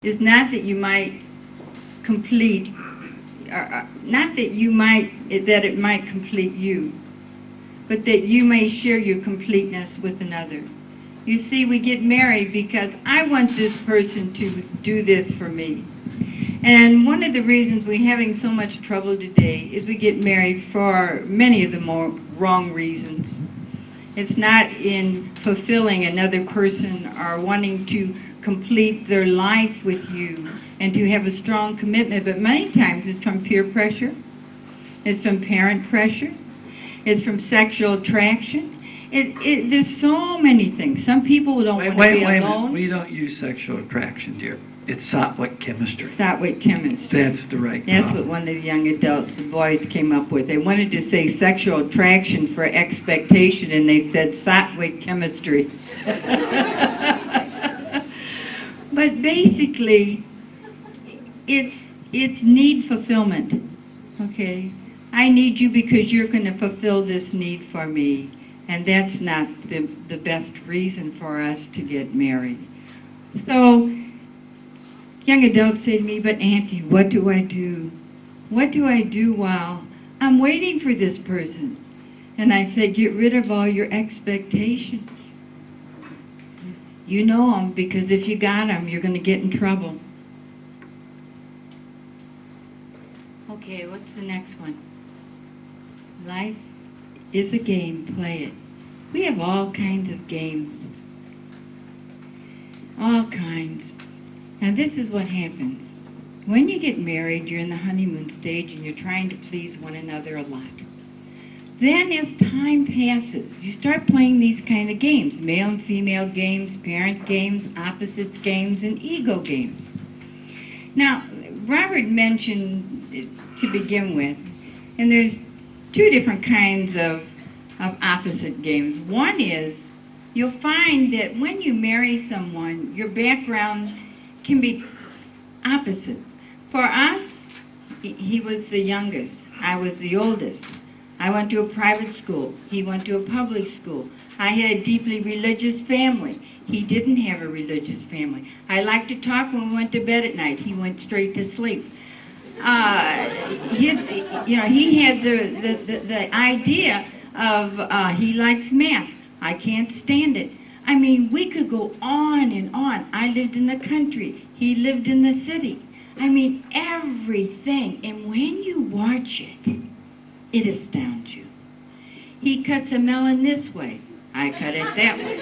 is not that you might complete, not that you might, that it might complete you, but that you may share your completeness with another. You see, we get married because I want this person to do this for me. And one of the reasons we're having so much trouble today is we get married for many of the more wrong reasons. It's not in fulfilling another person or wanting to complete their life with you and to have a strong commitment, but many times it's from peer pressure, it's from parent pressure, it's from sexual attraction. There's so many things. Some people don't want to be Wait a alone. minute. We don't use sexual attraction, dear. It's sattvic chemistry. Sattvic chemistry. That's the right That's problem. what one of the young adults, the boys, came up with. They wanted to say sexual attraction for expectation, and they said sattvic chemistry. But basically, it's need fulfillment. Okay, I need you because you're going to fulfill this need for me, and that's not the best reason for us to get married. So young adults say to me, but Auntie, what do I do? What do I do while I'm waiting for this person? And I say, get rid of all your expectations. You know them, because if you got them, you're going to get in trouble. Okay, what's the next one? Life is a game, play it. We have all kinds of games. All kinds. Now this is what happens. When you get married, you're in the honeymoon stage and you're trying to please one another a lot. Then as time passes, you start playing these kind of games, male and female games, parent games, opposites games, and ego games. Now, Robert mentioned it to begin with, and there's two different kinds of opposite games. One is, you'll find that when you marry someone, your background can be opposite. For us, he was the youngest. I was the oldest. I went to a private school. He went to a public school. I had a deeply religious family. He didn't have a religious family. I liked to talk when we went to bed at night. He went straight to sleep. He had the idea of he likes math. I can't stand it. I mean, we could go on and on. I lived in the country. He lived in the city. I mean, everything. And when you watch it, it astounds you. He cuts a melon this way. I cut it that way.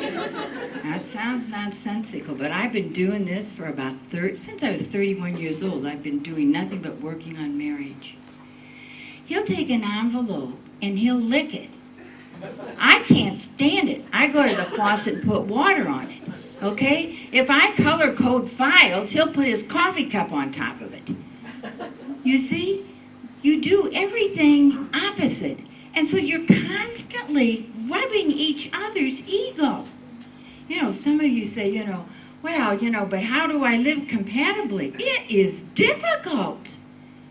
That sounds nonsensical, but I've been doing this for about since I was 31 years old. I've been doing nothing but working on marriage. He'll take an envelope and he'll lick it. I can't stand it. I go to the faucet and put water on it, okay? If I color code files, he'll put his coffee cup on top of it. You see? You do everything opposite. And so you're constantly rubbing each other's ego. You know, some of you say, well, but how do I live compatibly? It is difficult.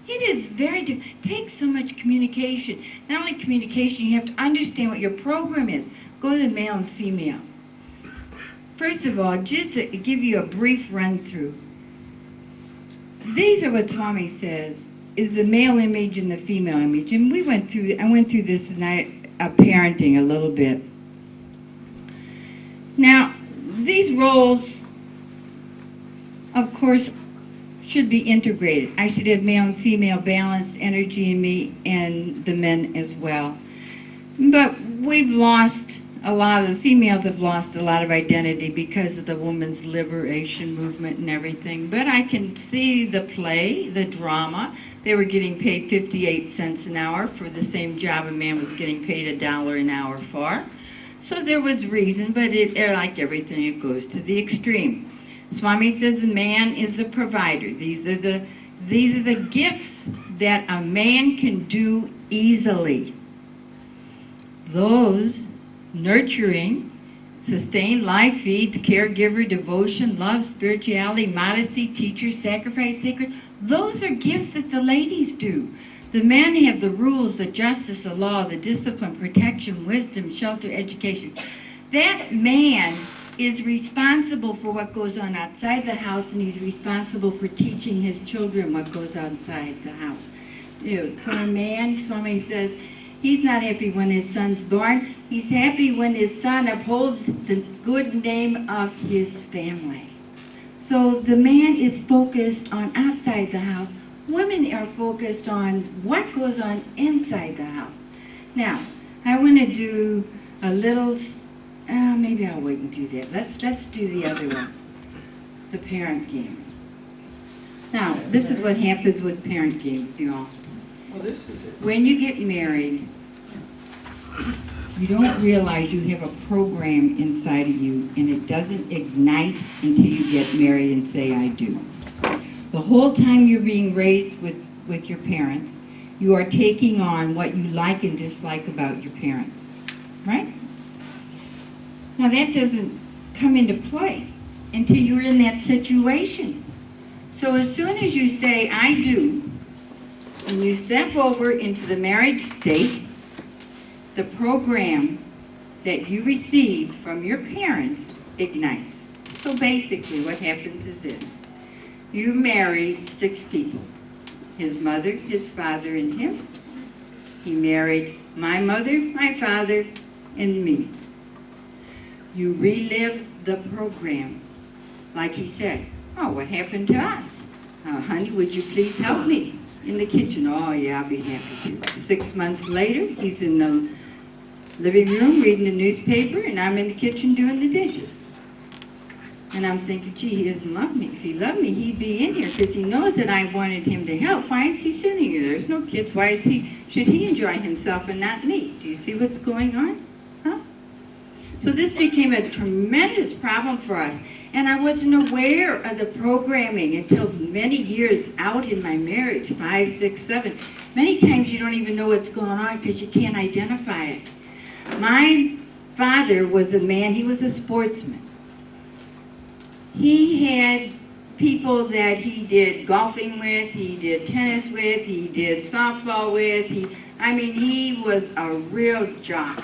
It is very difficult. It takes so much communication. Not only communication, you have to understand what your program is. Go to the male and female. First of all, just to give you a brief run-through. These are what Swami says is the male image and the female image. And I went through this tonight, parenting a little bit. Now, these roles, of course, should be integrated. I should have male and female balanced energy in me and the men as well. But we've lost the females have lost a lot of identity because of the women's liberation movement and everything. But I can see the play, the drama. They were getting paid 58 cents an hour for the same job a man was getting paid $1 an hour for. So there was reason, but like everything, it goes to the extreme. Swami says the man is the provider. These are the gifts that a man can do easily. Those nurturing, sustain, life feeds, caregiver, devotion, love, spirituality, modesty, teacher, sacrifice, sacred. Those are gifts that the ladies do. The men have the rules, the justice, the law, the discipline, protection, wisdom, shelter, education. That man is responsible for what goes on outside the house, and he's responsible for teaching his children what goes outside the house. You know, for a man, somebody says, he's not happy when his son's born. He's happy when his son upholds the good name of his family. So the man is focused on outside the house. Women are focused on what goes on inside the house. Now, I want to do a little, maybe I'll wait and do that. Let's do the other one, the parent games. Now, this is what happens with parent games, you all. Well, this is it. When you get married, you don't realize you have a program inside of you, and it doesn't ignite until you get married and say, I do. The whole time you're being raised with your parents, you are taking on what you like and dislike about your parents, right? Now that doesn't come into play until you're in that situation. So as soon as you say, I do, and you step over into the marriage state, the program that you received from your parents ignites. So basically what happens is this. You married 6 people. His mother, his father, and him. He married my mother, my father, and me. You relive the program. Like he said, oh, what happened to us? Honey, would you please help me in the kitchen? Oh, yeah, I'll be happy to. 6 months later, he's in the living room reading the newspaper, and I'm in the kitchen doing the dishes. And I'm thinking, gee, he doesn't love me. If he loved me, he'd be in here because he knows that I wanted him to help. Why is he sitting here? There's no kids. Why should he enjoy himself and not me? Do you see what's going on? Huh? So this became a tremendous problem for us. And I wasn't aware of the programming until many years out in my marriage, 5, 6, 7. Many times you don't even know what's going on because you can't identify it. My father was a man, he was a sportsman. He had people that he did golfing with, he did tennis with, he did softball with. He was a real jock.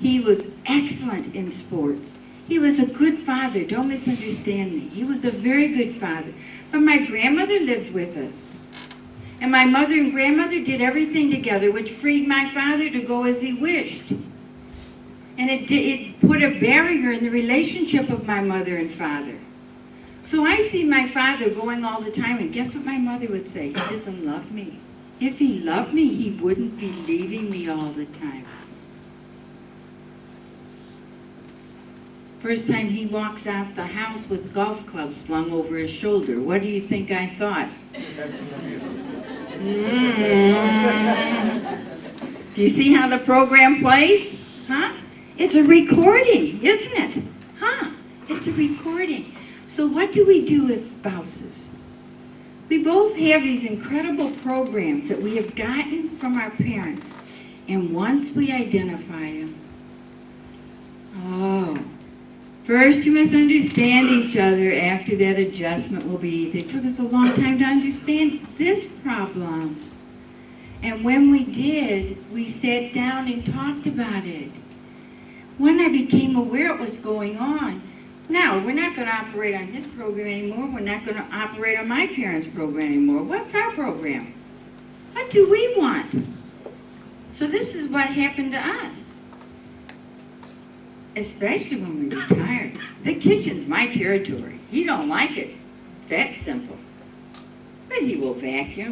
He was excellent in sports. He was a good father, don't misunderstand me. He was a very good father. But my grandmother lived with us. And my mother and grandmother did everything together, which freed my father to go as he wished. And it put a barrier in the relationship of my mother and father. So I see my father going all the time, and guess what my mother would say? He doesn't love me. If he loved me, he wouldn't be leaving me all the time. First time he walks out the house with golf clubs slung over his shoulder. What do you think I thought? Do you see how the program plays? Huh? It's a recording, isn't it? Huh? It's a recording. So what do we do as spouses? We both have these incredible programs that we have gotten from our parents. And once we identify them, first you must understand each other. After that, adjustment will be easy. It took us a long time to understand this problem. And when we did, we sat down and talked about it. When I became aware what was going on, now, we're not going to operate on his program anymore. We're not going to operate on my parents' program anymore. What's our program? What do we want? So this is what happened to us. Especially when we retired. The kitchen's my territory. He don't like it. It's that simple. But he will vacuum.